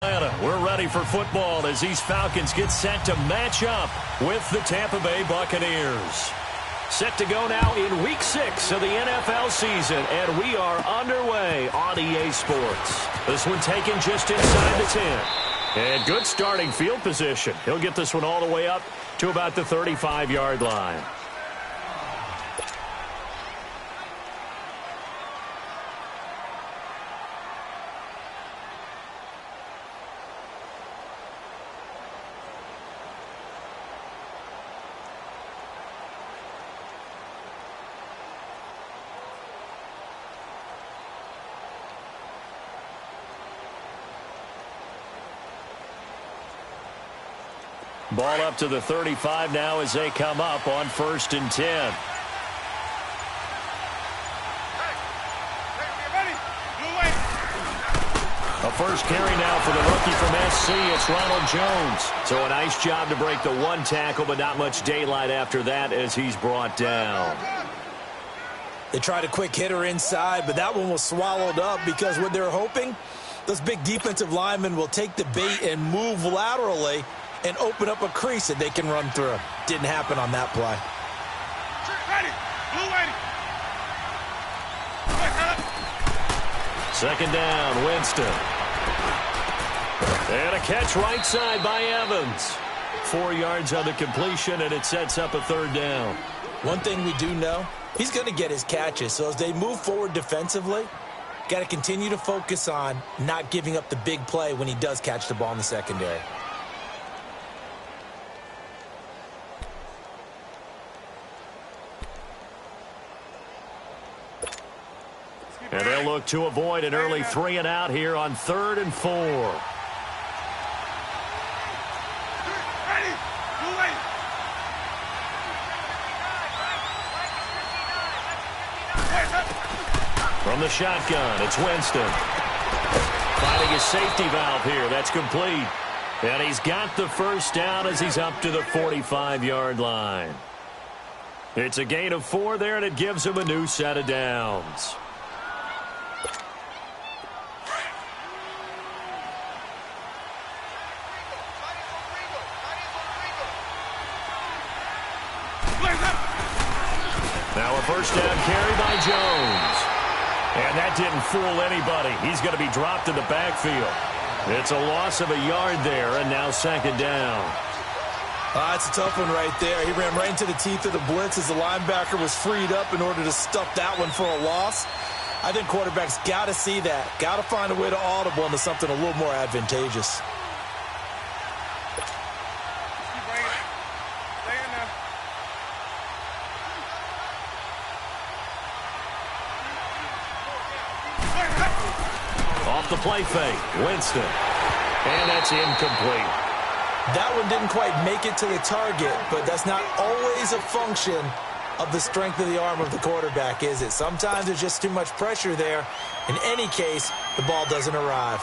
We're ready for football as these Falcons get set to match up with the Tampa Bay Buccaneers. Set to go now in Week 6 of the NFL season, and we are underway on EA Sports. This one taken just inside the 10. And good starting field position. He'll get this one all the way up to about the 35-yard line. Ball up to the 35 now as they come up on 1st and 10. A first carry now for the rookie from SC. It's Ronald Jones. So a nice job to break the one tackle, but not much daylight after that as he's brought down. They tried a quick hitter inside, but that one was swallowed up because what they're hoping, those big defensive linemen will take the bait and move laterally and open up a crease that they can run through. Didn't happen on that play. Second down, Winston. And a catch right side by Evans. 4 yards on the completion, and it sets up a third down. One thing we do know, he's going to get his catches. So as they move forward defensively, got to continue to focus on not giving up the big play when he does catch the ball in the secondary. And they'll look to avoid an early 3 and out here on 3rd and 4. From the shotgun, it's Winston. Finding his safety valve here. That's complete. And he's got the first down as he's up to the 45-yard line. It's a gain of 4 there, and it gives him a new set of downs. Now a first down carry by Jones. And that didn't fool anybody. He's going to be dropped in the backfield. It's a loss of a yard there, and now second down. It's a tough one right there. He ran right into the teeth of the blitz as the linebacker was freed up in order to stuff that one for a loss. I think quarterbacks got to see that. Got to find a way to audible into something a little more advantageous. Off the play fake, Winston. And that's incomplete. That one didn't quite make it to the target, but that's not always a function of the strength of the arm of the quarterback, is it? Sometimes there's just too much pressure there. In any case, the ball doesn't arrive.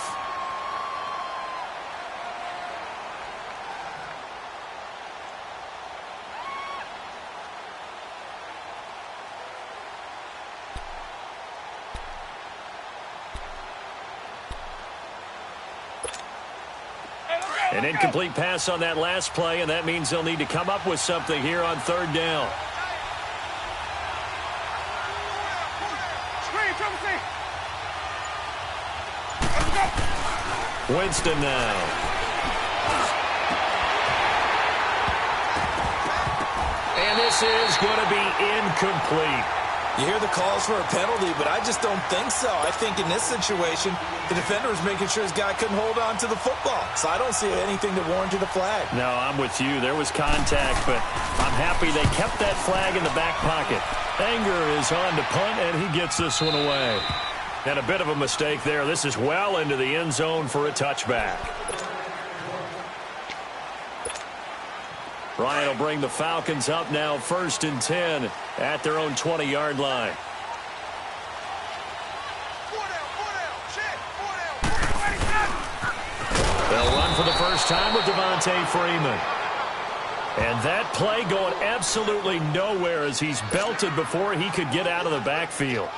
An incomplete pass on that last play, and that means they'll need to come up with something here on 3rd down. Winston now. And this is going to be incomplete. You hear the calls for a penalty, but I just don't think so. I think in this situation, the defender was making sure his guy couldn't hold on to the football. So I don't see anything that warranted a flag. No, I'm with you. There was contact, but I'm happy they kept that flag in the back pocket. Anger is on to punt, and he gets this one away. And a bit of a mistake there. This is well into the end zone for a touchback. Ryan will bring the Falcons up now 1st and 10 at their own 20-yard line. They'll run for the first time with Devontae Freeman. And that play going absolutely nowhere as he's belted before he could get out of the backfield.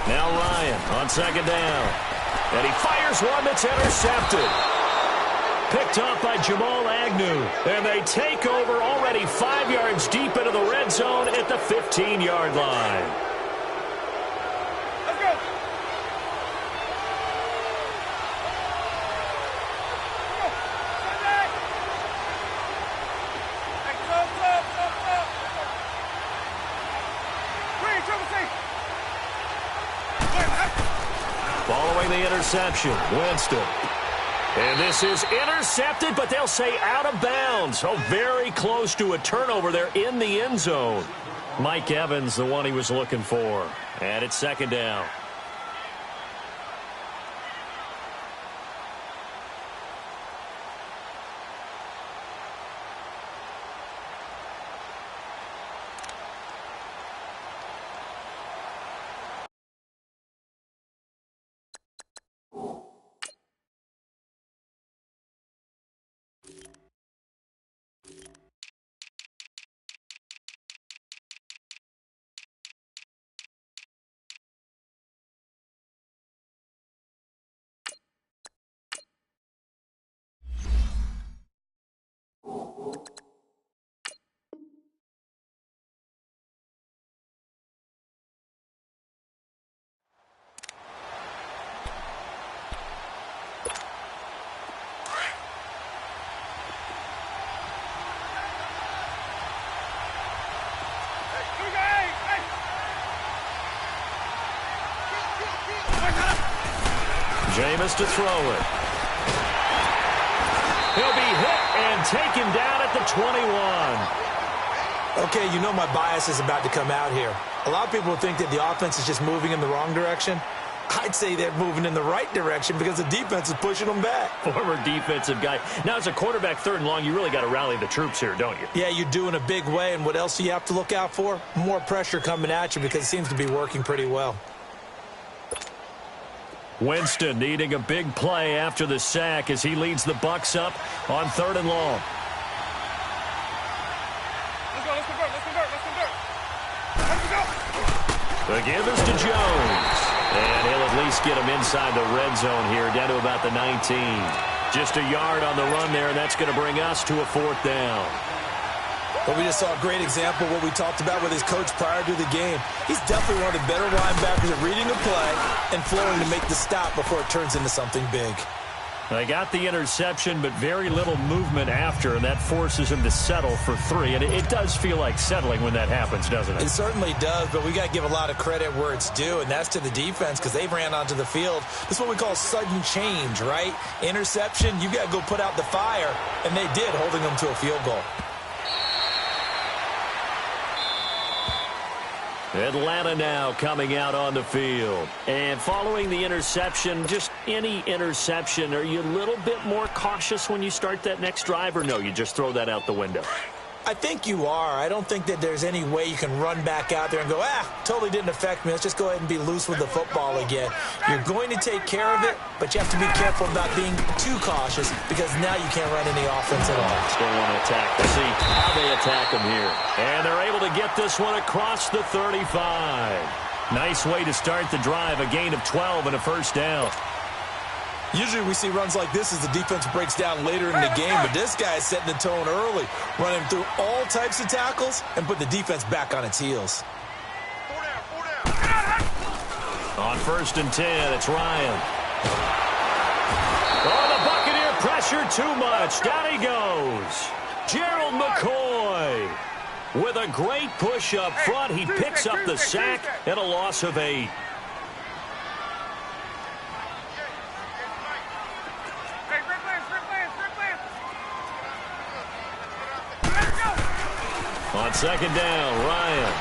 Now Ryan on second down. And he fires one that's intercepted. Picked up by Jamal Agnew. And they take over already 5 yards deep into the red zone at the 15-yard line. Let's go. Following the interception, Winston. And this is intercepted, but they'll say out of bounds. Oh, very close to a turnover there in the end zone. Mike Evans, the one he was looking for. And it's second down. Jameis to throw it. He'll be hit and taken down at the 21. Okay, you know my bias is about to come out here. A lot of people think that the offense is just moving in the wrong direction. I'd say they're moving in the right direction because the defense is pushing them back. Former defensive guy. Now, as a quarterback, third and long, you really got to rally the troops here, don't you? Yeah, you do in a big way. And what else do you have to look out for? More pressure coming at you because it seems to be working pretty well. Winston needing a big play after the sack as he leads the Bucs up on third and long. Let's go. The give is to Jones. And he'll at least get him inside the red zone here, down to about the 19. Just a yard on the run there, and that's going to bring us to a fourth down. But we just saw a great example of what we talked about with his coach prior to the game. He's definitely one of the better linebackers at reading a play and flowing to make the stop before it turns into something big. They got the interception, but very little movement after, and that forces him to settle for 3. And it does feel like settling when that happens, doesn't it? It certainly does, but we got to give a lot of credit where it's due, and that's to the defense because they ran onto the field. This is what we call sudden change, right? Interception, you got to go put out the fire, and they did, holding them to a field goal. Atlanta now coming out on the field. And following the interception, just any interception, are you a little bit more cautious when you start that next drive, or no, you just throw that out the window? I think you are. I don't think that there's any way you can run back out there and go, totally didn't affect me. Let's just go ahead and be loose with the football again. You're going to take care of it, but you have to be careful about being too cautious because now you can't run any offense at all. Still want to attack. Let's see how they attack them here. And they're able to get this one across the 35. Nice way to start the drive, a gain of 12 and a first down. Usually we see runs like this as the defense breaks down later in the game, but this guy is setting the tone early, running through all types of tackles and put the defense back on its heels. On 1st and 10, it's Ryan. Oh, the Buccaneer pressure too much. Down he goes. Gerald McCoy with a great push up front. He picks up the sack and a loss of 8. On 2nd down, Ryan.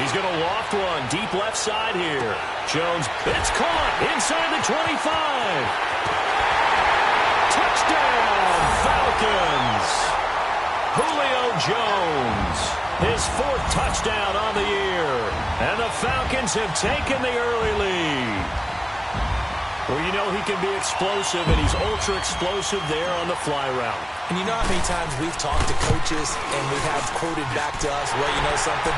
He's going to loft one deep left side here. Jones, it's caught inside the 25. Touchdown, Falcons. Julio Jones, his 4th touchdown on the year. And the Falcons have taken the early lead. Well, you know he can be explosive, and he's ultra-explosive there on the fly route. And you know how many times we've talked to coaches and we've had quoted back to us, well, you know something?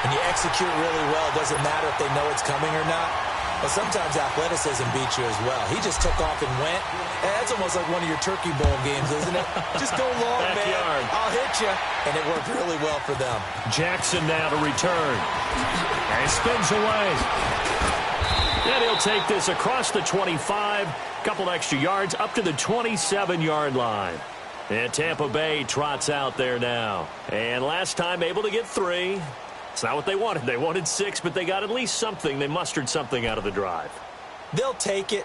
When you execute really well, it doesn't matter if they know it's coming or not. But sometimes athleticism beats you as well. He just took off and went. And that's almost like one of your Turkey Bowl games, isn't it? Just go long, man. I'll hit you. And it worked really well for them. Jackson now to return. And he spins away. And he'll take this across the 25, couple extra yards, up to the 27-yard line. And Tampa Bay trots out there now. And last time able to get 3. It's not what they wanted. They wanted 6, but they got at least something. They mustered something out of the drive. They'll take it.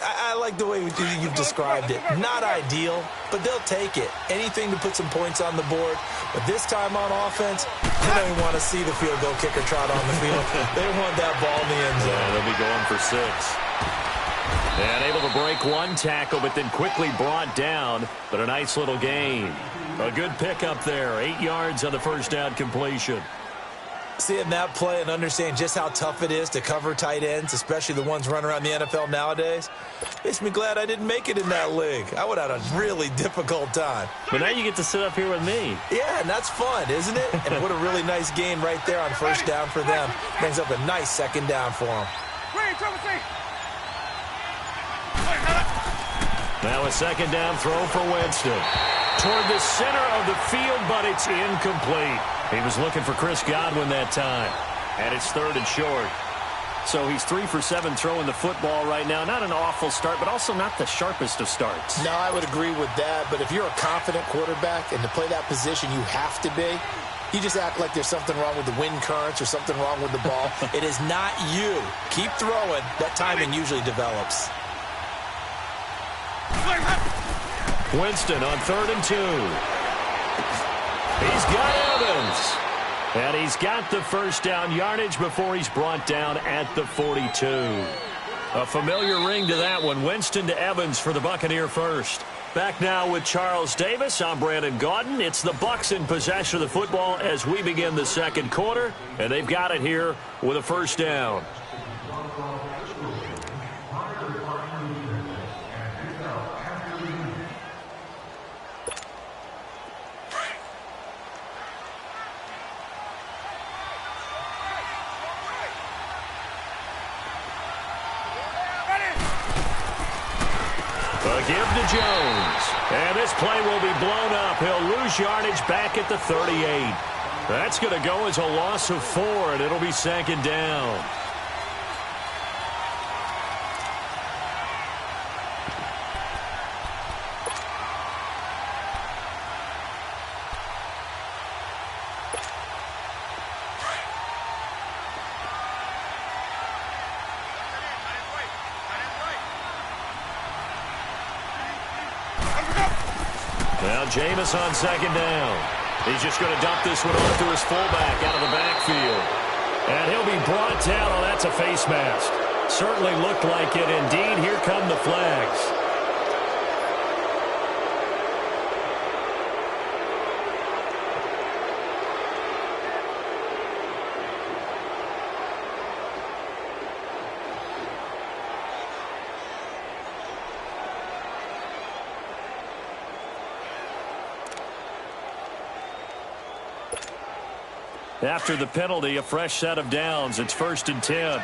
I like the way you've described it. Not ideal, but they'll take it. Anything to put some points on the board. But this time on offense, they don't even want to see the field goal kicker trot on the field. They want that ball in the end zone. Yeah, they'll be going for 6. And able to break one tackle, but then quickly brought down. But a nice little gain. A good pickup there. 8 yards on the first down completion. Seeing that play and understand just how tough it is to cover tight ends, especially the ones running around the NFL nowadays, makes me glad I didn't make it in that league. I would have had a really difficult time. But now you get to sit up here with me. Yeah, and that's fun, isn't it? And what a really nice gain right there on first down for them. Brings up a nice second down for them. Now a second down throw for Winston. Toward the center of the field, but it's incomplete. He was looking for Chris Godwin that time. And it's 3rd and short. So he's 3 for 7 throwing the football right now. Not an awful start, but also not the sharpest of starts. No, I would agree with that. But if you're a confident quarterback and to play that position, you have to be. You just act like there's something wrong with the wind currents or something wrong with the ball. It is not you. Keep throwing. That timing usually develops. Winston on 3rd and 2. He's got Evans. And he's got the first down yardage before he's brought down at the 42. A familiar ring to that one. Winston to Evans for the Buccaneer first. Back now with Charles Davis. I'm Brandon Gaudin. It's the Bucs in possession of the football as we begin the second quarter. And they've got it here with a first down. Give to Jones. And this play will be blown up. He'll lose yardage back at the 38. That's going to go as a loss of 4, and it'll be second down. Now Jameis on second down. He's just going to dump this one off to his fullback out of the backfield. And he'll be brought down. Oh, that's a face mask. Certainly looked like it. Indeed, here come the flags. After the penalty, a fresh set of downs. It's 1st and 10. Ready.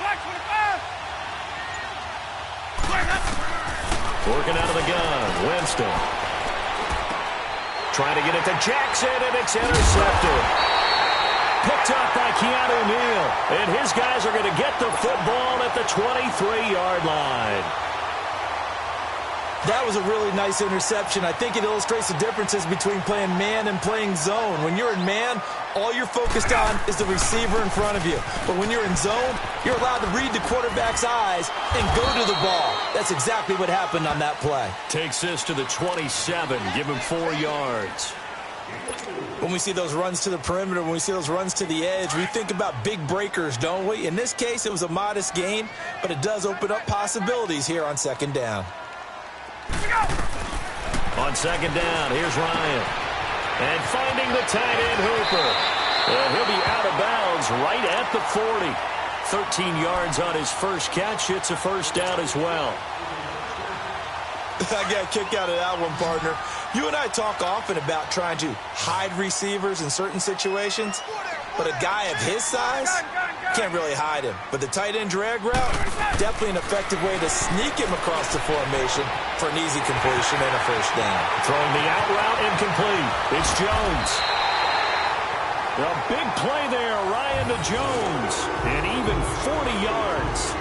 Black 25. Working out of the gun. Winston. Trying to get it to Jackson, and it's intercepted. Picked up by Keanu Neal. And his guys are going to get the football at the 23-yard line. That was a really nice interception. I think it illustrates the differences between playing man and playing zone. When you're in man, all you're focused on is the receiver in front of you. But when you're in zone, you're allowed to read the quarterback's eyes and go to the ball. That's exactly what happened on that play. Takes this to the 27. Give him 4 yards. When we see those runs to the perimeter, when we see those runs to the edge, we think about big breakers, don't we? In this case, it was a modest gain, but it does open up possibilities here on second down. On second down, here's Ryan. And finding the tight end, Hooper. And he'll be out of bounds right at the 40. 13 yards on his first catch. It's a first down as well. I got a kick out of that one, partner. You and I talk often about trying to hide receivers in certain situations, but a guy of his size can't really hide him. But the tight end drag route, definitely an effective way to sneak him across the formation for an easy completion and a first down. Throwing the out route incomplete. It's Jones. A big play there, Ryan to Jones, and even 40 yards.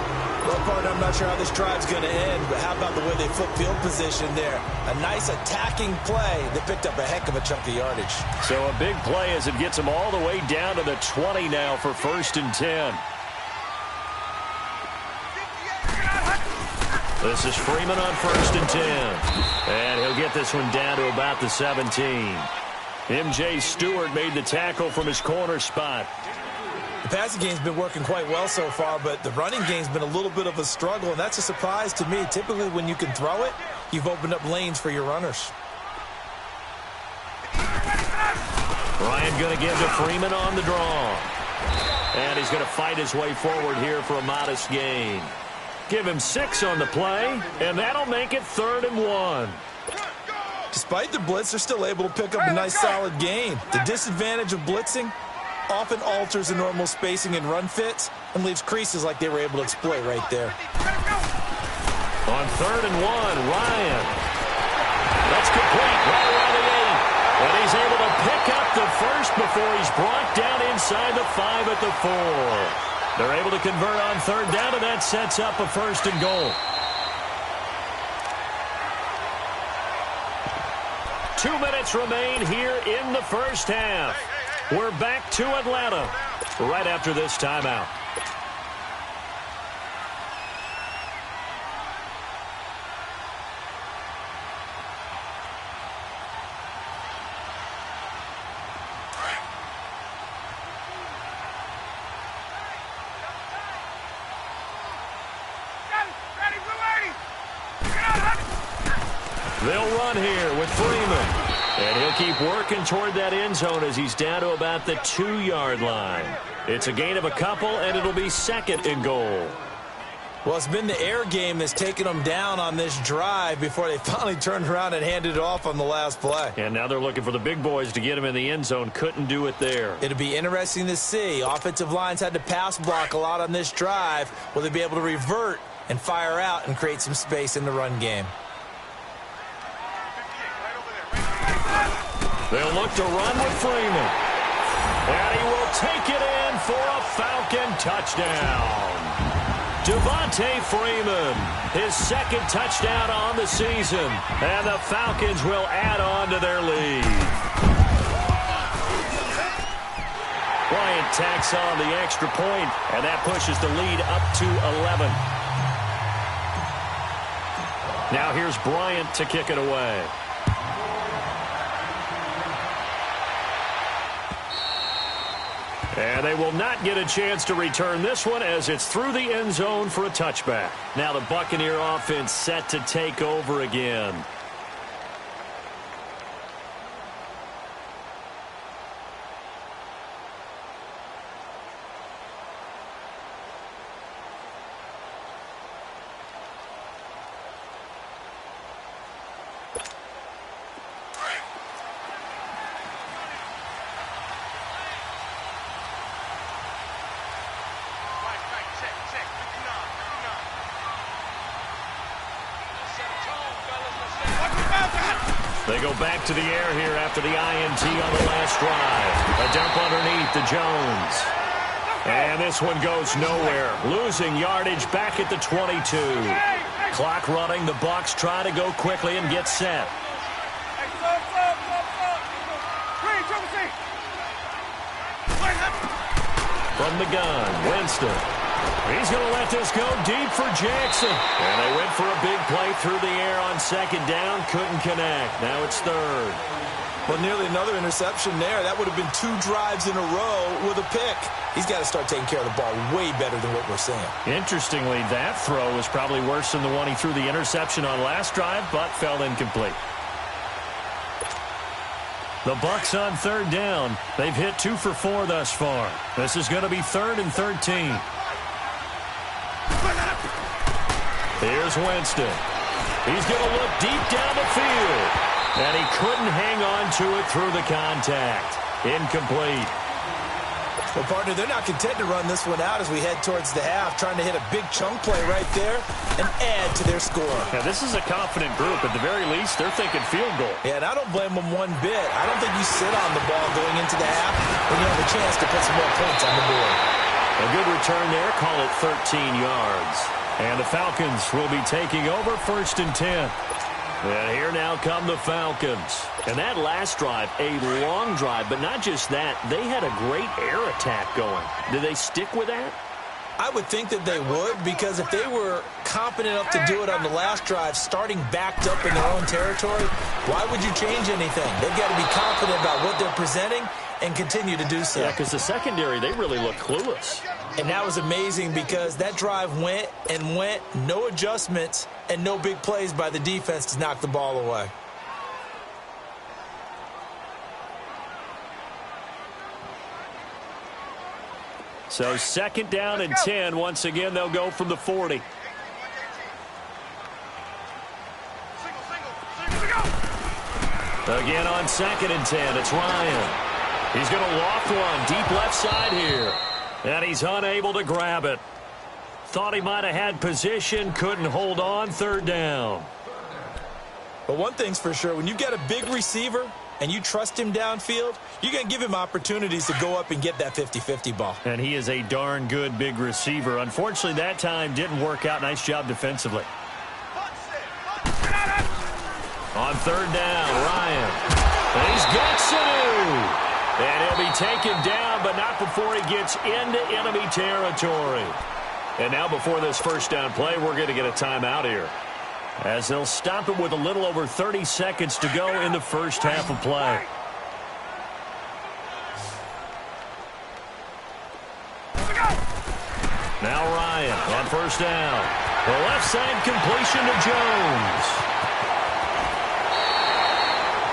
Well, partner, I'm not sure how this drive's going to end, but how about the way they flip field position there? A nice attacking play that picked up a heck of a chunk of yardage. So a big play as it gets them all the way down to the 20 now for 1st and 10. This is Freeman on 1st and 10. And he'll get this one down to about the 17. M.J. Stewart made the tackle from his corner spot. The passing game's been working quite well so far, but the running game's been a little bit of a struggle, and that's a surprise to me. Typically, when you can throw it, you've opened up lanes for your runners. Ryan going to give to Freeman on the draw. And he's going to fight his way forward here for a modest gain. Give him 6 on the play, and that'll make it 3rd and 1. Despite the blitz, they're still able to pick up a nice solid gain. The disadvantage of blitzing often alters the normal spacing and run fits and leaves creases like they were able to exploit right there. On 3rd and 1, Ryan. That's complete right around the 8. And he's able to pick up the first before he's brought down inside the 5 at the 4. They're able to convert on 3rd down, and that sets up a 1st and goal. 2 minutes remain here in the first half. We're back to Atlanta right after this timeout. They'll run here with Freeman. And he'll keep working toward that end zone as he's down to about the 2-yard line. It's a gain of a couple, and it'll be 2nd and goal. Well, it's been the air game that's taken them down on this drive before they finally turned around and handed it off on the last play. And now they're looking for the big boys to get him in the end zone. Couldn't do it there. It'll be interesting to see. Offensive lines had to pass block a lot on this drive. Will they be able to revert and fire out and create some space in the run game? They'll look to run with Freeman. And he will take it in for a Falcon touchdown. Devontae Freeman, his 2nd touchdown on the season. And the Falcons will add on to their lead. Bryant tacks on the extra point, and that pushes the lead up to 11. Now here's Bryant to kick it away. And they will not get a chance to return this one as it's through the end zone for a touchback. Now the Buccaneer offense set to take over again. They go back to the air here after the INT on the last drive. A dump underneath to Jones. And this one goes nowhere. Losing yardage back at the 22. Clock running. The Bucs try to go quickly and get set. From the gun, Winston. He's going to let this go deep for Jackson. And they went for a big play through the air on 2nd down. Couldn't connect. Now it's 3rd. Well, nearly another interception there. That would have been 2 drives in a row with a pick. He's got to start taking care of the ball way better than what we're seeing. Interestingly, that throw was probably worse than the one he threw the interception on last drive, but fell incomplete. The Bucs on third down. They've hit 2 for 4 thus far. This is going to be 3rd and 13. Here's Winston. He's going to look deep down the field. And he couldn't hang on to it through the contact. Incomplete. Well, partner, they're not content to run this one out as we head towards the half, trying to hit a big chunk play right there and add to their score. Yeah, this is a confident group. At the very least, they're thinking field goal. Yeah, and I don't blame them one bit. I don't think you sit on the ball going into the half when you have a chance to put some more points on the board. A good return there. Call it 13 yards. And the Falcons will be taking over 1st and 10. And here now come the Falcons. And that last drive, a long drive, but not just that. They had a great air attack going. Did they stick with that? I would think that they would, because if they were competent enough to do it on the last drive, starting backed up in their own territory, why would you change anything? They've got to be confident about what they're presenting and continue to do so. Yeah, because the secondary, they really look clueless. And that was amazing because that drive went and went, no adjustments, and no big plays by the defense to knock the ball away. So 2nd down and 10. Once again, they'll go from the 40. Again on 2nd and 10, it's Ryan. He's going to loft one deep left side here. And he's unable to grab it. Thought he might have had position, couldn't hold on, 3rd down. But one thing's for sure, when you've got a big receiver and you trust him downfield, you're going to give him opportunities to go up and get that 50-50 ball. And he is a darn good big receiver. Unfortunately, that time didn't work out. Nice job defensively. On 3rd down, Ryan. And he's got Sanu. And he'll be taken down, but not before he gets into enemy territory. And now before this 1st down play, we're going to get a timeout here, as they'll stop it with a little over 30 seconds to go in the 1st half of play. Now Ryan on 1st down. The left side completion to Jones.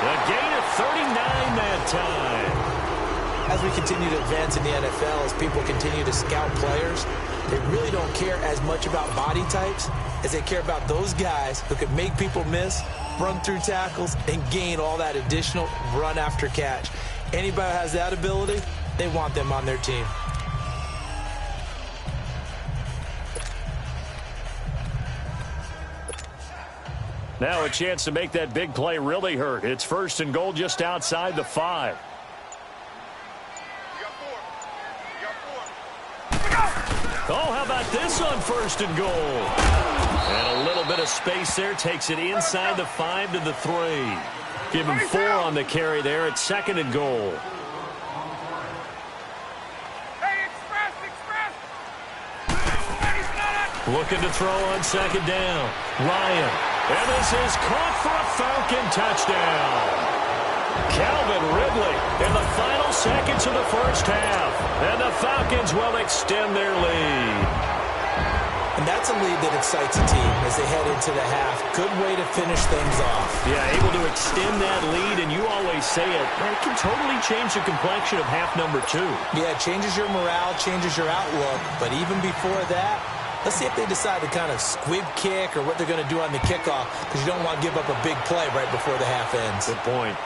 The gain of 39 that time. As we continue to advance in the NFL, as people continue to scout players, they really don't care as much about body types as they care about those guys who can make people miss, run through tackles, and gain all that additional run after catch. Anybody who has that ability, they want them on their team. Now a chance to make that big play really hurt. It's 1st and goal just outside the 5. Oh, how about this on 1st and goal? And a little bit of space there takes it inside the 5 to the 3. Give him 4 on the carry there at 2nd and goal. Looking to throw on 2nd down. Ryan. And this is caught for a Falcon touchdown. Calvin Ridley in the final seconds of the 1st half. And the Falcons will extend their lead. And that's a lead that excites a team as they head into the half. Good way to finish things off. Yeah, able to extend that lead, and you always say it, man, it can totally change the complexion of half number 2. Yeah, it changes your morale, changes your outlook. But even before that, let's see if they decide to kind of squib kick or what they're going to do on the kickoff, because you don't want to give up a big play right before the half ends. Good point.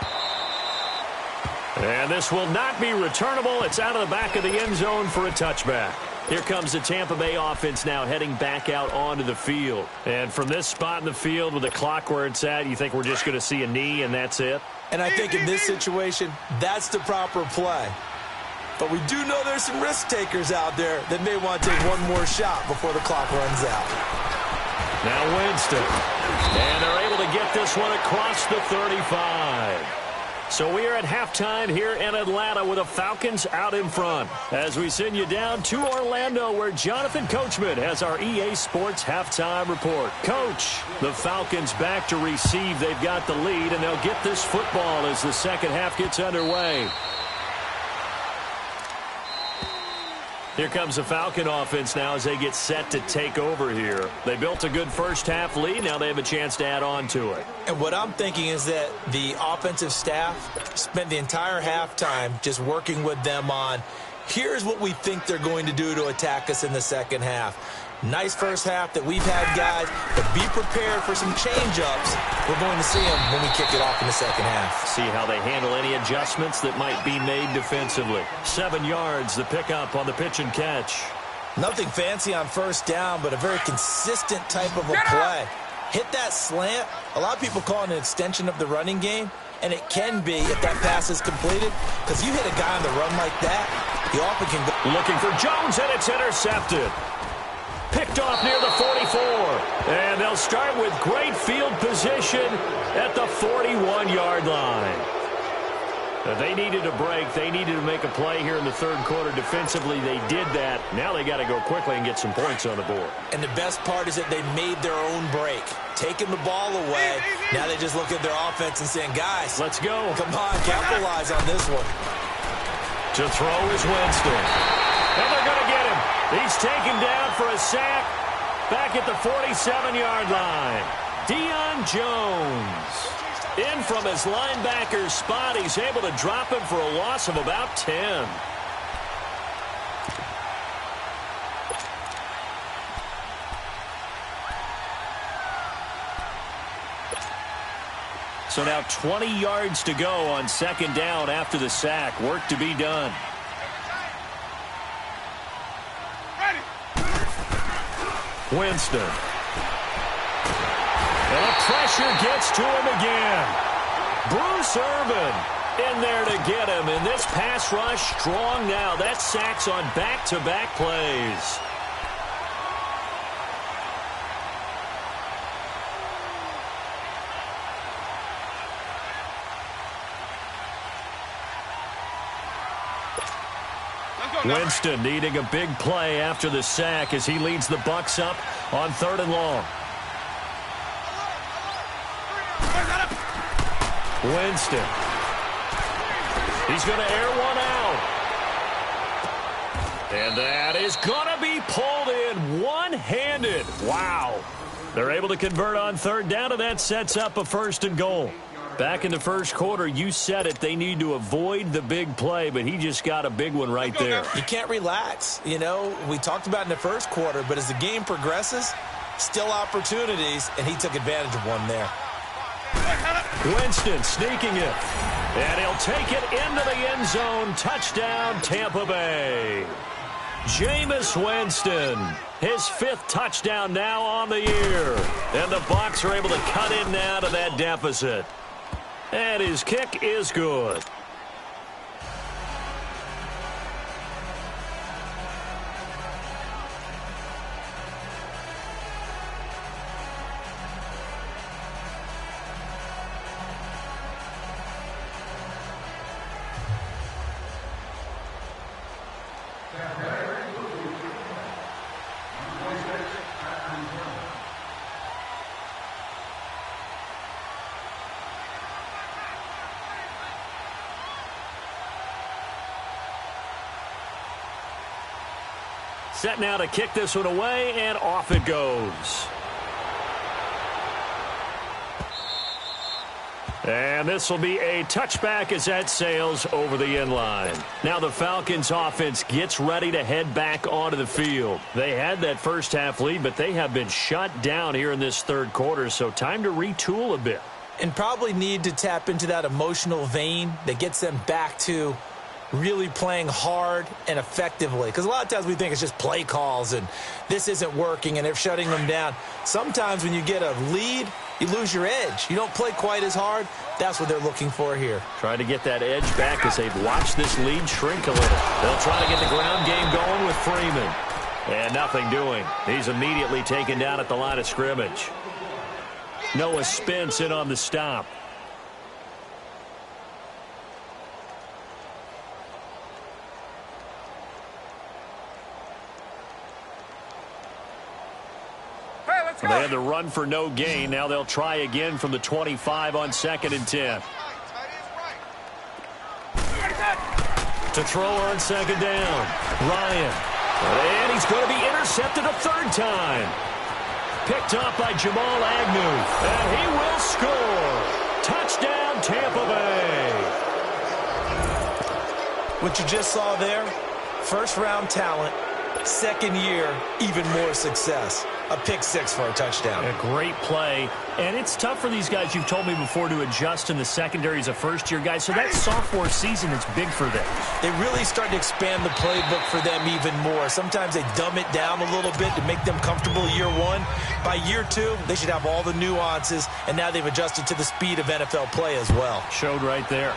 And this will not be returnable. It's out of the back of the end zone for a touchback. Here comes the Tampa Bay offense now heading back out onto the field. And from this spot in the field with the clock where it's at, you think we're just going to see a knee and that's it? And I think in this situation, that's the proper play. But we do know there's some risk takers out there that may want to take one more shot before the clock runs out. Now Winston. And they're able to get this one across the 35. So we are at halftime here in Atlanta with the Falcons out in front. As we send you down to Orlando, where Jonathan Coachman has our EA Sports halftime report. Coach, the Falcons back to receive. They've got the lead, and they'll get this football as the second half gets underway. Here comes the Falcon offense now as they get set to take over here. They built a good first-half lead. Now they have a chance to add on to it. And what I'm thinking is that the offensive staff spent the entire halftime just working with them on, here's what we think they're going to do to attack us in the second half. Nice first half that we've had, guys, but be prepared for some change-ups. We're going to see them when we kick it off in the second half. See how they handle any adjustments that might be made defensively. 7 yards, the pickup on the pitch and catch. Nothing fancy on first down, but a very consistent type of a play. Hit that slant. A lot of people call it an extension of the running game, and it can be if that pass is completed, because you hit a guy on the run like that, he often can go. Looking for Jones, and it's intercepted. Picked off near the 44. And they'll start with great field position at the 41-yard line. They needed a break. They needed to make a play here in the third quarter. Defensively, they did that. Now they got to go quickly and get some points on the board. And the best part is that they made their own break. Taking the ball away. Now they just look at their offense and saying, guys, let's go. Come on, capitalize on this one. To throw is Winston. And they're going to get him. He's taken down for a sack back at the 47-yard line. Deion Jones in from his linebacker spot. He's able to drop him for a loss of about 10. So now 20 yards to go on second down after the sack. Work to be done. Winston. And the pressure gets to him again. Bruce Irvin in there to get him. And this pass rush strong now. That sacks on back-to-back plays. Winston needing a big play after the sack as he leads the Bucs up on 3rd and long. Winston. He's going to air one out. And that is going to be pulled in one-handed. Wow. They're able to convert on 3rd down, and that sets up a 1st and goal. Back in the first quarter, you said it, they need to avoid the big play, but he just got a big one right there. You can't relax. You know, we talked about in the first quarter, but as the game progresses, still opportunities, and he took advantage of one there. Winston sneaking it, and he'll take it into the end zone. Touchdown, Tampa Bay. Jameis Winston, his 5th touchdown now on the year. And the Bucs are able to cut in now to that deficit. And his kick is good. Set now to kick this one away, and off it goes. And this will be a touchback as that sails over the end line. Now the Falcons offense gets ready to head back onto the field. They had that first half lead, but they have been shut down here in this third quarter, so time to retool a bit. And probably need to tap into that emotional vein that gets them back to really playing hard and effectively. Because a lot of times we think it's just play calls and this isn't working and they're shutting them down. Sometimes when you get a lead, you lose your edge. You don't play quite as hard. That's what they're looking for here. Trying to get that edge back as they've watched this lead shrink a little. They'll try to get the ground game going with Freeman. And nothing doing. He's immediately taken down at the line of scrimmage. Noah Spence in on the stop. They had the run for no gain. Now they'll try again from the 25 on 2nd and 10. To throw on 2nd down. Ryan And he's going to be intercepted a third time. Picked up by Jamal Agnew. And he will score. Touchdown, Tampa Bay. What you just saw there, first-round talent, second year, even more success. A pick six for a touchdown. A great play. And it's tough for these guys, you've told me before, to adjust in the secondary as a first-year guy. So that sophomore season is big for them. They really start to expand the playbook for them even more. Sometimes they dumb it down a little bit to make them comfortable year one. By year two, they should have all the nuances, and now they've adjusted to the speed of NFL play as well. Showed right there.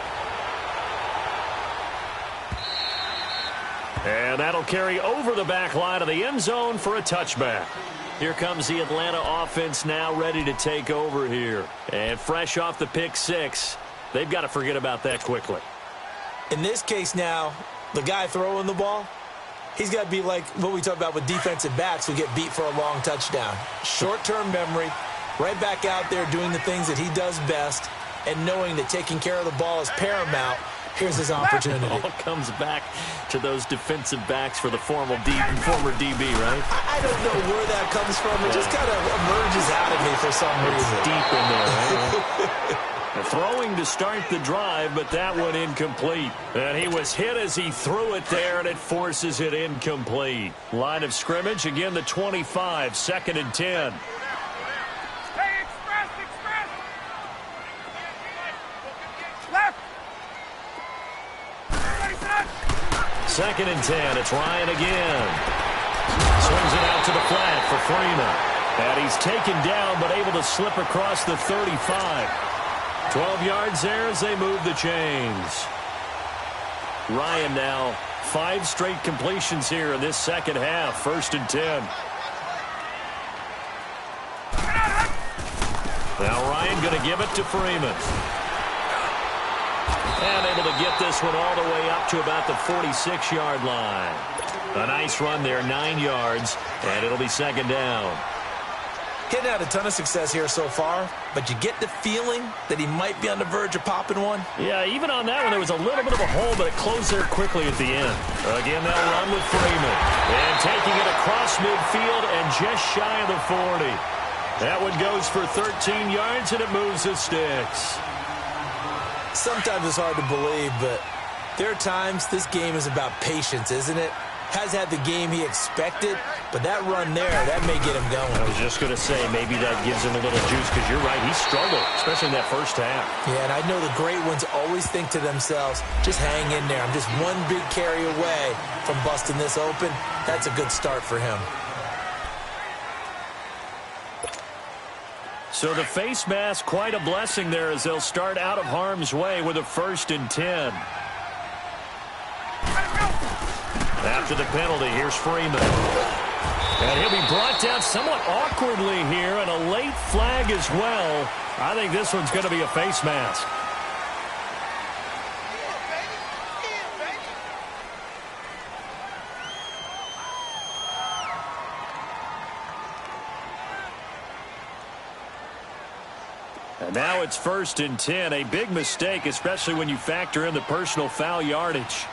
And that'll carry over the back line of the end zone for a touchback. Here comes the Atlanta offense now ready to take over here. And fresh off the pick six, they've got to forget about that quickly. In this case now, the guy throwing the ball, he's got to be like what we talk about with defensive backs who get beat for a long touchdown. Short-term memory, right back out there doing the things that he does best, and knowing that taking care of the ball is paramount. Here's his opportunity. It all comes back to those defensive backs for the former DB, right? I don't know where that comes from. It just kind of emerges out of me for some reason. It's deep in there, right? Throwing to start the drive, but that one incomplete. And he was hit as he threw it there, and it forces it incomplete. Line of scrimmage, again the 25, 2nd and 10. Left. 2nd and 10. It's Ryan again. Swings it out to the flat for Freeman. And he's taken down but able to slip across the 35. 12 yards there as they move the chains. Ryan now 5 straight completions here in this second half. 1st and 10. Now Ryan going to give it to Freeman. And able to get this one all the way up to about the 46-yard line. A nice run there, 9 yards, and it'll be 2nd down. Getting had a ton of success here so far, but you get the feeling that he might be on the verge of popping one. Yeah, even on that one, there was a little bit of a hole, but it closed there quickly at the end. Again, they'll run with Freeman. And taking it across midfield and just shy of the 40. That one goes for 13 yards, and it moves the sticks. Sometimes it's hard to believe, but there are times this game is about patience, isn't it? Has had the game he expected, but that run there, that may get him going. I was just going to say, maybe that gives him a little juice, because you're right, he struggled, especially in that first half. Yeah, and I know the great ones always think to themselves, just hang in there. I'm just one big carry away from busting this open. That's a good start for him. So the face mask, quite a blessing there as they'll start out of harm's way with a 1st and 10. After the penalty, here's Freeman. And he'll be brought down somewhat awkwardly here, and a late flag as well. I think this one's going to be a face mask. And now it's 1st and 10. A big mistake, especially when you factor in the personal foul yardage.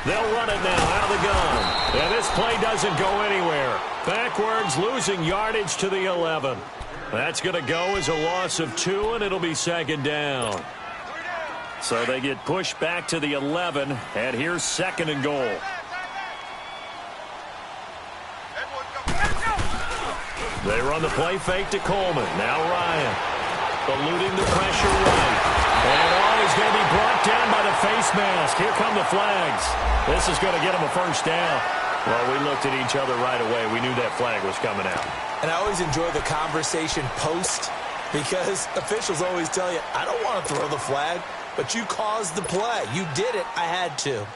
They'll run it now out of the gun. And this play doesn't go anywhere. Backwards, losing yardage to the 11. That's going to go as a loss of 2, and it'll be 2nd down. So they get pushed back to the 11, and here's 2nd and goal. They run the play fake to Coleman. Now Ryan eluding the pressure right. And he's going to be brought down by the face mask. Here come the flags. This is going to get him a 1st down. Well, we looked at each other right away. We knew that flag was coming out. And I always enjoy the conversation post, because officials always tell you, I don't want to throw the flag, but you caused the play. You did it. I had to.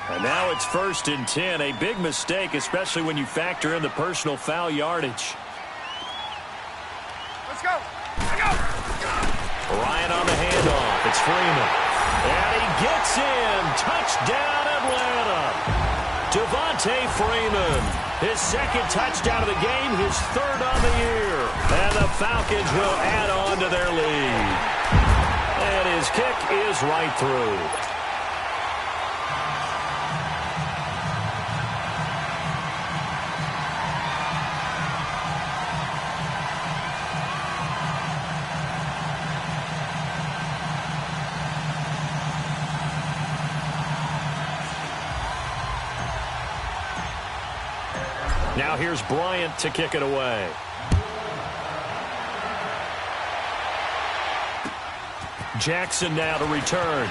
And now it's 1st and 10. A big mistake, especially when you factor in the personal foul yardage. Let's go. Let's go. Ryan on the handoff. It's Freeman. And he gets in. Touchdown, Atlanta. Devontae Freeman. His 2nd touchdown of the game. His 3rd on the year. And the Falcons will add on to their lead. That his kick is right through. Now here's Bryant to kick it away. Jackson now to return.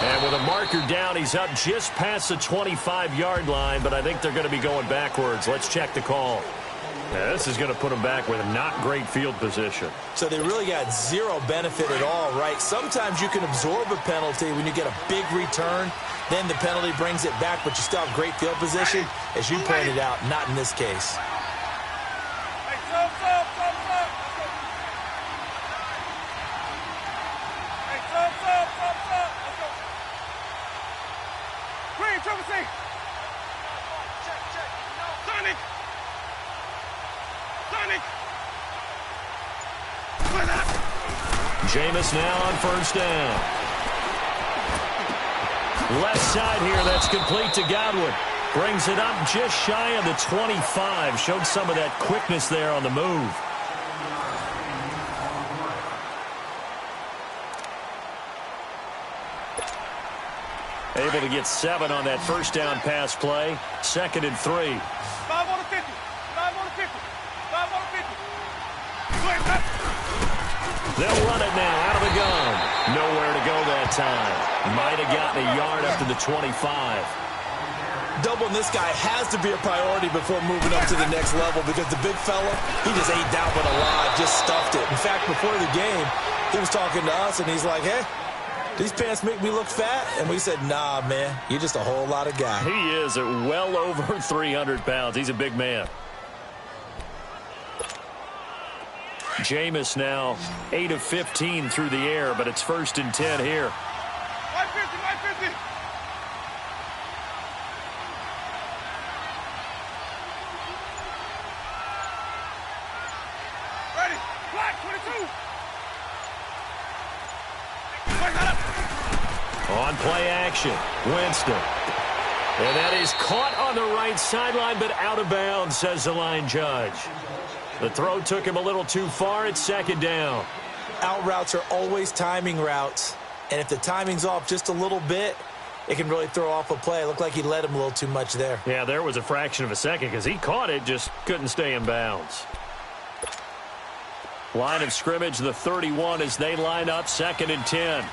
And with a marker down, he's up just past the 25-yard line, but I think they're going to be going backwards. Let's check the call. Yeah, this is going to put them back with a not great field position. So they really got zero benefit at all, right? Sometimes you can absorb a penalty when you get a big return, then the penalty brings it back, but you still have great field position. As you pointed out, not in this case. Jameis now on first down. Left side here, that's complete to Godwin. Brings it up just shy of the 25. Showed some of that quickness there on the move. Able to get 7 on that first down pass play. 2nd and 3. 5 on the 50. 5 on the 50. 5 on the 50. They'll run it now out of the gun. Nowhere to go that time. Might have gotten a yard up to the 25. Doubling this guy has to be a priority before moving up to the next level because the big fella, he just ate that one alive, just stuffed it. In fact, before the game, he was talking to us, and he's like, hey, these pants make me look fat? And we said, nah, man, you're just a whole lot of guy. He is at well over 300 pounds. He's a big man. Jameis now 8 of 15 through the air, but it's 1st and 10 here. 550. Ready. Black 22. On play action, Winston. And that is caught on the right sideline, but out of bounds, says the line judge. The throw took him a little too far. It's 2nd down. Out routes are always timing routes. And if the timing's off just a little bit, it can really throw off a play. It looked like he led him a little too much there. Yeah, there was a fraction of a second because he caught it, just couldn't stay in bounds. Line of scrimmage, the 31 as they line up, 2nd and 10.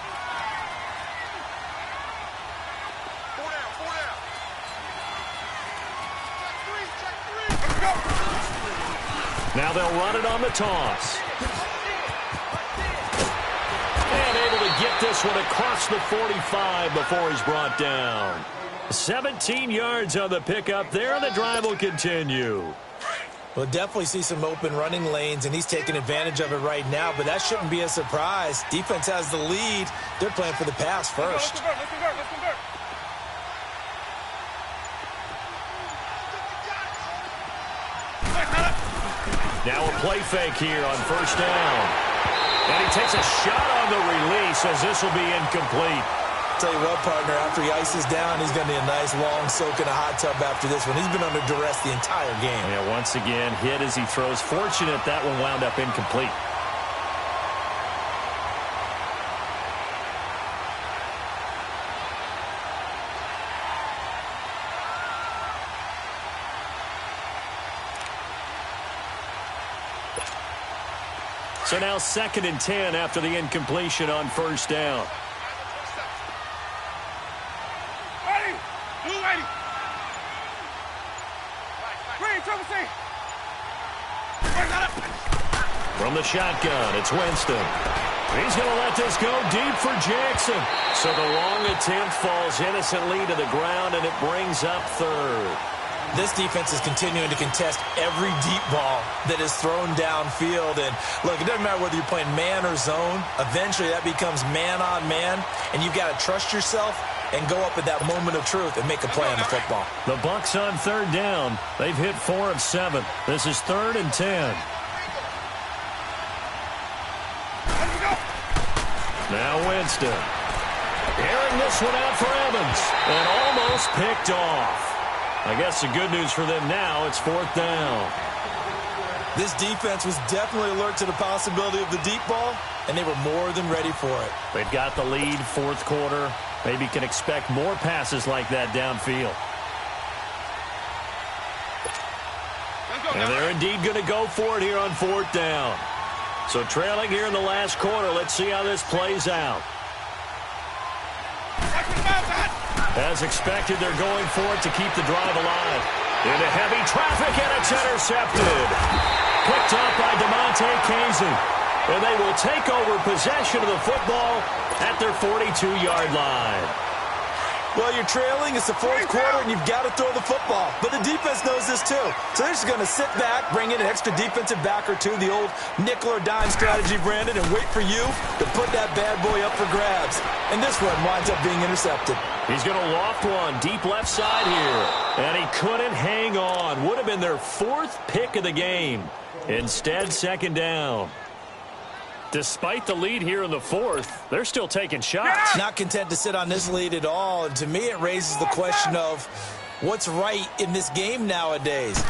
Now they'll run it on the toss. And able to get this one across the 45 before he's brought down. 17 yards on the pickup there, and the drive will continue. We'll definitely see some open running lanes, and he's taking advantage of it right now, but that shouldn't be a surprise. Defense has the lead. They're playing for the pass first. Let's convert. Now a play fake here on first down. And he takes a shot on the release as this will be incomplete. Tell you what, partner, after he ices down, he's going to need a nice long soak in a hot tub after this one. He's been under duress the entire game. Yeah, once again, hit as he throws. Fortunate that one wound up incomplete. So now 2nd and 10 after the incompletion on first down. Ready. Blue 80. Green, triple C. From the shotgun, it's Winston. He's going to let this go deep for Jackson. So the long attempt falls innocently to the ground, and it brings up 3rd. This defense is continuing to contest every deep ball that is thrown downfield. And, look, it doesn't matter whether you're playing man or zone. Eventually, that becomes man on man, and you've got to trust yourself and go up at that moment of truth and make a play on the football. The Bucs on 3rd down. They've hit 4 of 7. This is 3rd and 10. Now Winston. Airing this one out for Evans. And almost picked off. I guess the good news for them now, it's 4th down. This defense was definitely alert to the possibility of the deep ball, and they were more than ready for it. They've got the lead, 4th quarter. Maybe can expect more passes like that downfield. And they're indeed going to go for it here on 4th down. So trailing here in the last quarter, let's see how this plays out. As expected, they're going for it to keep the drive alive. Into heavy traffic, and it's intercepted. Picked up by DeMonte Casey. And they will take over possession of the football at their 42-yard line. Well, you're trailing. It's the 4th quarter, and you've got to throw the football. But the defense knows this, too. So they're just going to sit back, bring in an extra defensive back or two, the old nickel or dime strategy, Brandon, and wait for you to put that bad boy up for grabs. And this one winds up being intercepted. He's going to loft one deep left side here. And he couldn't hang on. Would have been their 4th pick of the game. Instead, 2nd down. Despite the lead here in the 4th, they're still taking shots. Not content to sit on this lead at all. And to me, it raises the question of what's right in this game nowadays.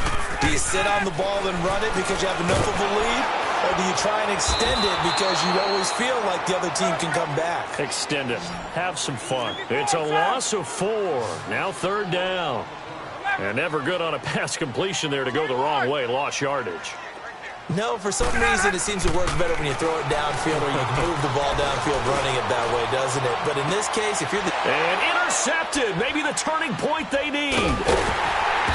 Do you sit on the ball and run it because you have enough of a lead? Or do you try and extend it because you always feel like the other team can come back? Extend it. Have some fun. It's a loss of 4. Now 3rd down. And never good on a pass completion there to go the wrong way. Lost yardage. No, for some reason it seems to work better when you throw it downfield or you can move the ball downfield running it that way, doesn't it? But in this case, if you're the... And intercepted. Maybe the turning point they need.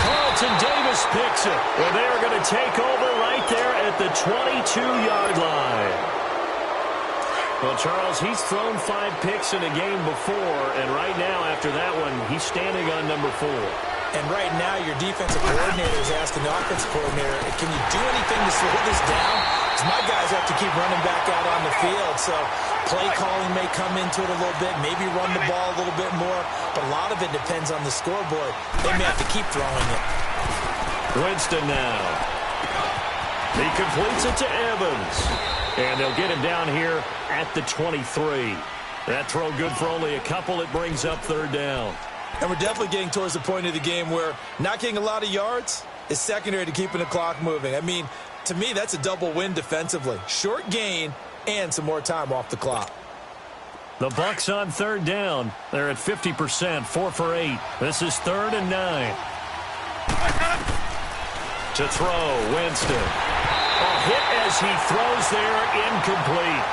Carlton Davis picks it. And they are going to take over right there at the 22-yard line. Well, Charles, he's thrown 5 picks in a game before, and right now, after that one, he's standing on number 4. And right now, your defensive coordinator is asking the offensive coordinator, can you do anything to slow this down? Because my guys have to keep running back out on the field. So play calling may come into it a little bit, maybe run the ball a little bit more. But a lot of it depends on the scoreboard. They may have to keep throwing it. Winston now. He completes it to Evans. And they'll get him down here at the 23. That throw good for only a couple. It brings up 3rd down. And we're definitely getting towards the point of the game where not getting a lot of yards is secondary to keeping the clock moving. I mean, to me, that's a double win defensively. Short gain and some more time off the clock. The Bucs on 3rd down. They're at 50%, 4 for 8. This is 3rd and 9. To throw, Winston. A hit as he throws there, incomplete.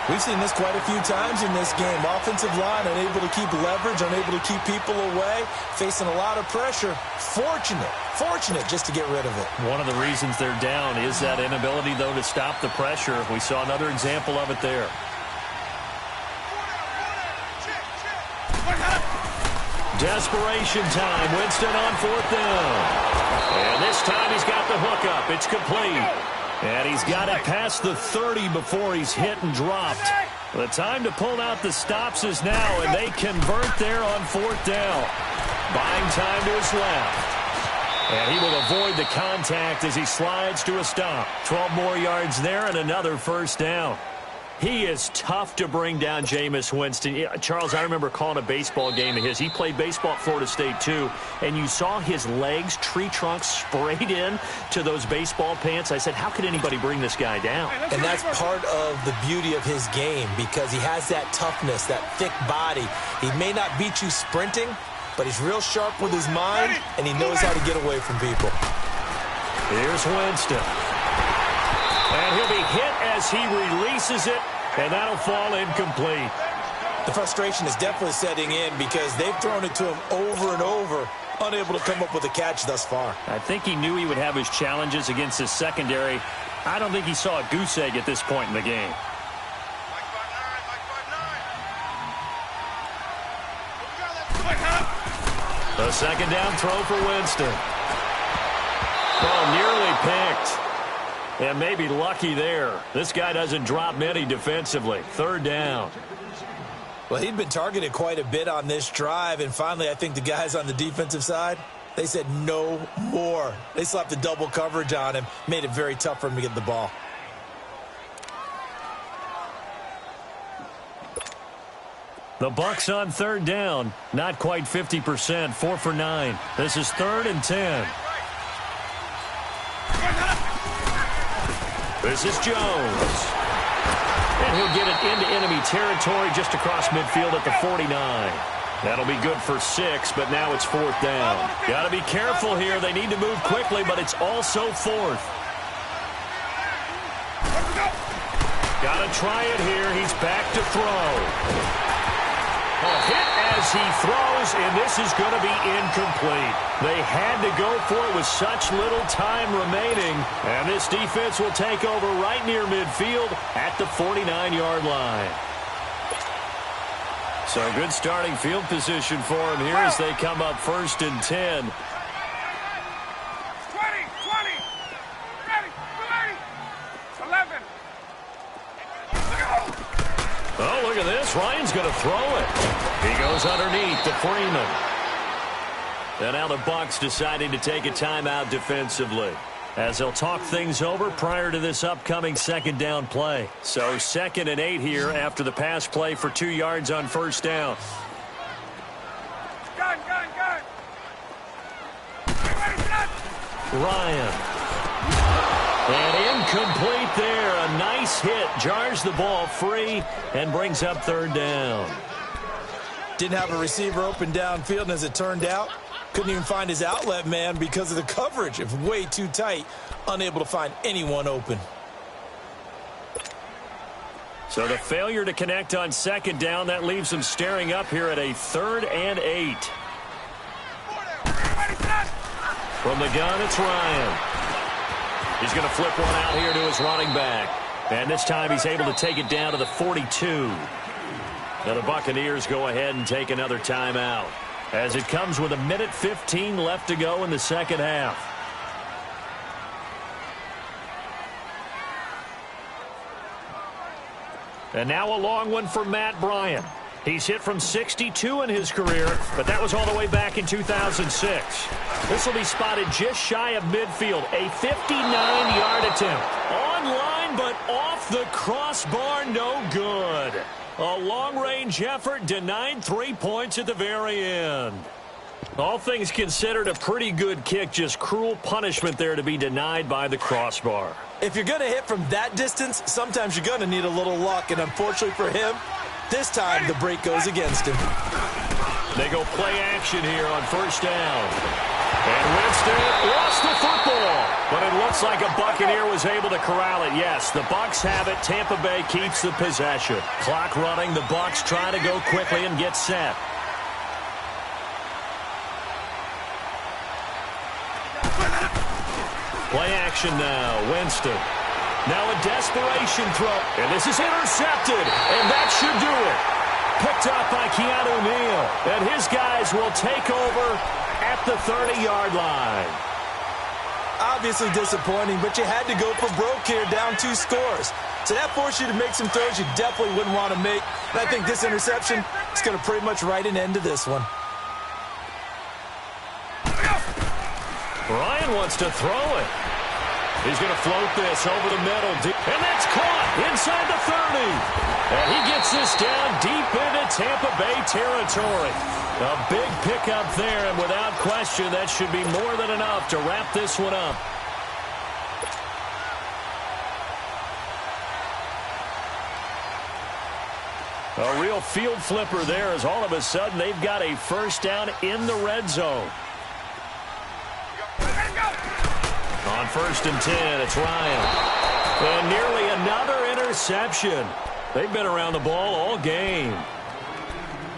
We've seen this quite a few times in this game. Offensive line unable to keep leverage, unable to keep people away, facing a lot of pressure. Fortunate just to get rid of it. One of the reasons they're down is that inability, though, to stop the pressure. We saw another example of it there. Desperation time. Winston on 4th down. And this time he's got the hook up. It's complete. And he's got it past the 30 before he's hit and dropped. The time to pull out the stops is now, and they convert there on 4th down. Buying time to his left. And he will avoid the contact as he slides to a stop. 12 more yards there and another 1st down. He is tough to bring down, Jameis Winston. Yeah, Charles, I remember calling a baseball game of his. He played baseball at Florida State, too, and you saw his legs, tree trunks sprayed in to those baseball pants. I said, how could anybody bring this guy down? And that's part of the beauty of his game because he has that toughness, that thick body. He may not beat you sprinting, but he's real sharp with his mind, and he knows how to get away from people. Here's Winston. And he'll be hit as he releases it, and that'll fall incomplete. The frustration is definitely setting in because they've thrown it to him over and over, unable to come up with a catch thus far. I think he knew he would have his challenges against his secondary. I don't think he saw a goose egg at this point in the game. The 2nd down throw for Winston. Oh, nearly picked. And maybe lucky there. This guy doesn't drop many defensively. 3rd down. Well, he'd been targeted quite a bit on this drive, and finally I think the guys on the defensive side, they said no more. They slapped the double coverage on him, made it very tough for him to get the ball. The Bucs on third down. Not quite 50%. 4 for 9. This is 3rd and 10. This is Jones. And he'll get it into enemy territory just across midfield at the 49. That'll be good for 6, but now it's 4th down. Got to be careful here. They need to move quickly, but it's also 4th. Got to try it here. He's back to throw. A hit as he throws, and this is going to be incomplete. They had to go for it with such little time remaining, and this defense will take over right near midfield at the 49-yard line. So good starting field position for him here as they come up 1st and 10. 20, 20. Ready, 11. Oh, look at this. Ryan's going to throw it. He goes underneath to Freeman. And now the Bucs deciding to take a timeout defensively as they'll talk things over prior to this upcoming 2nd down play. So 2nd and 8 here after the pass play for 2 yards on 1st down. Gun. Ryan. And incomplete there. A nice hit. Jars the ball free and brings up 3rd down. Didn't have a receiver open downfield, and as it turned out, couldn't even find his outlet man because of the coverage. It was way too tight, unable to find anyone open. So the failure to connect on 2nd down, that leaves him staring up here at a 3rd and 8. From the gun, it's Ryan. He's going to flip one out here to his running back. And this time he's able to take it down to the 42. Now the Buccaneers go ahead and take another timeout as it comes with 1:15 left to go in the 2nd half. And now a long one for Matt Bryant. He's hit from 62 in his career, but that was all the way back in 2006. This will be spotted just shy of midfield. A 59-yard attempt. On line, but off the crossbar, no good. A long-range effort denied 3 points at the very end. All things considered, a pretty good kick. Just cruel punishment there to be denied by the crossbar. If you're going to hit from that distance, sometimes you're going to need a little luck, and unfortunately for him, this time the break goes against him. They go play action here on 1st down. And Winston lost the football. But it looks like a Buccaneer was able to corral it. Yes, the Bucs have it. Tampa Bay keeps the possession. Clock running. The Bucs try to go quickly and get set. Play action now. Winston. Now a desperation throw. And this is intercepted. And that should do it. Picked up by Keanu Neal. And his guys will take over at the 30-yard line. Obviously disappointing, but you had to go for broke here, down 2 scores. So that forced you to make some throws you definitely wouldn't want to make. And I think this interception is going to pretty much write an end to this one. Ryan wants to throw it. He's going to float this over the middle. And that's caught inside the 30. And he gets this down deep into Tampa Bay territory. A big pickup there, and without question, that should be more than enough to wrap this one up. A real field flipper there as all of a sudden they've got a 1st down in the red zone. On 1st and 10, it's Ryan. And nearly another interception. They've been around the ball all game.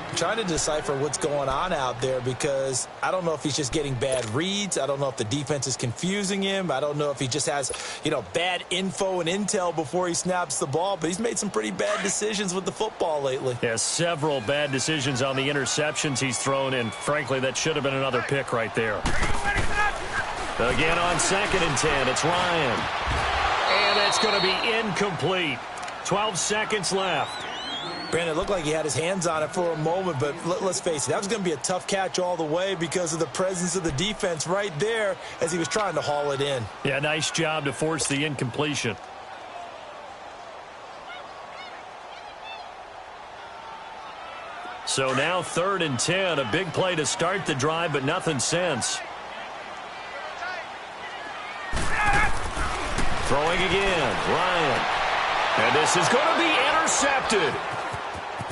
I'm trying to decipher what's going on out there because I don't know if he's just getting bad reads. I don't know if the defense is confusing him. I don't know if he just has, bad info and intel before he snaps the ball. But he's made some pretty bad decisions with the football lately. Yeah, several bad decisions on the interceptions he's thrown in. Frankly, that should have been another pick right there. Again on 2nd and 10, it's Ryan. And that's going to be incomplete. 12 seconds left. Brandon, it looked like he had his hands on it for a moment, but let's face it, that was going to be a tough catch all the way because of the presence of the defense right there as he was trying to haul it in. Yeah, nice job to force the incompletion. So now 3rd and 10. A big play to start the drive, but nothing since. Throwing again, Ryan. And this is going to be intercepted.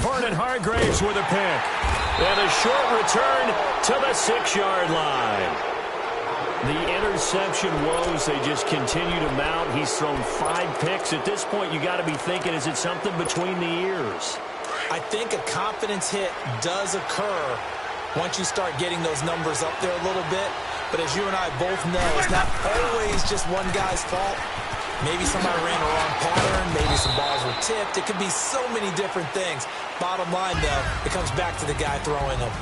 Vernon Hargraves with a pick. And a short return to the 6-yard line. The interception woes, they just continue to mount. He's thrown 5 picks. At this point, you got to be thinking, is it something between the ears? I think a confidence hit does occur once you start getting those numbers up there a little bit. But as you and I both know, it's not always just one guy's fault. Maybe somebody ran a wrong pattern. Maybe some balls were tipped. It could be so many different things. Bottom line, though, it comes back to the guy throwing them.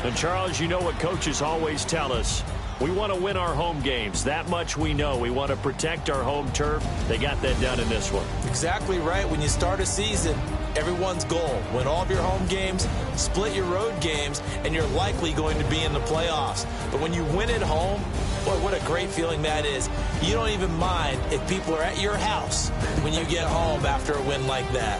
And, Charles, you know what coaches always tell us. We want to win our home games. That much we know. We want to protect our home turf. They got that done in this one. Exactly right. When you start a season, everyone's goal: win all of your home games, split your road games, and you're likely going to be in the playoffs. But when you win at home, boy, what a great feeling that is. You don't even mind if people are at your house when you get home after a win like that.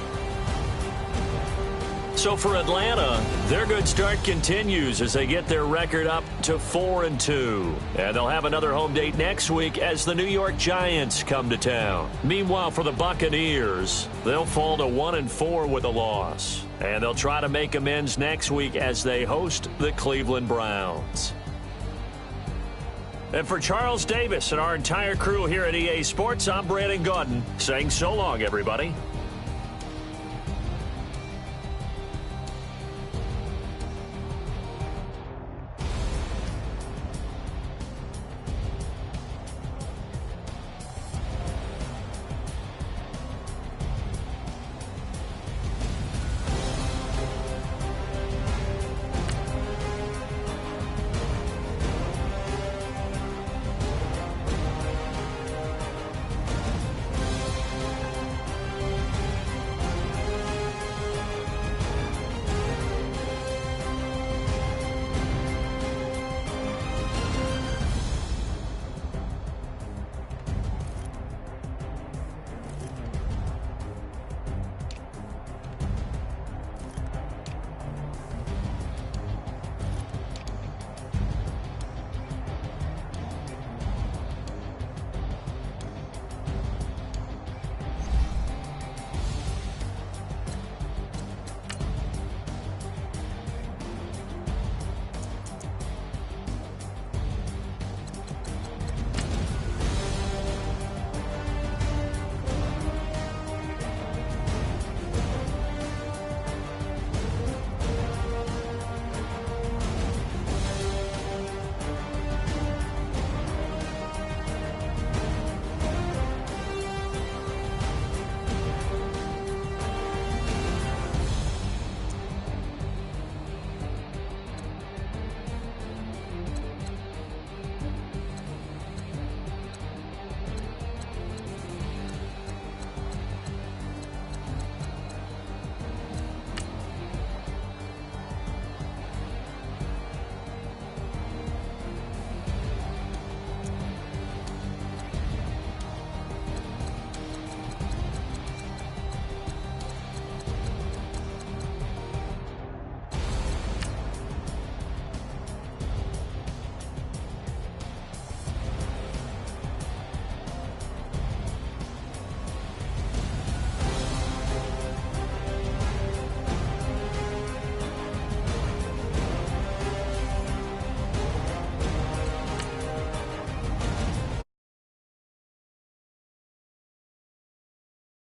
So for Atlanta, their good start continues as they get their record up to 4-2. And they'll have another home date next week as the New York Giants come to town. Meanwhile, for the Buccaneers, they'll fall to 1-4 with a loss. And they'll try to make amends next week as they host the Cleveland Browns. And for Charles Davis and our entire crew here at EA Sports, I'm Brandon Gaudin saying so long, everybody.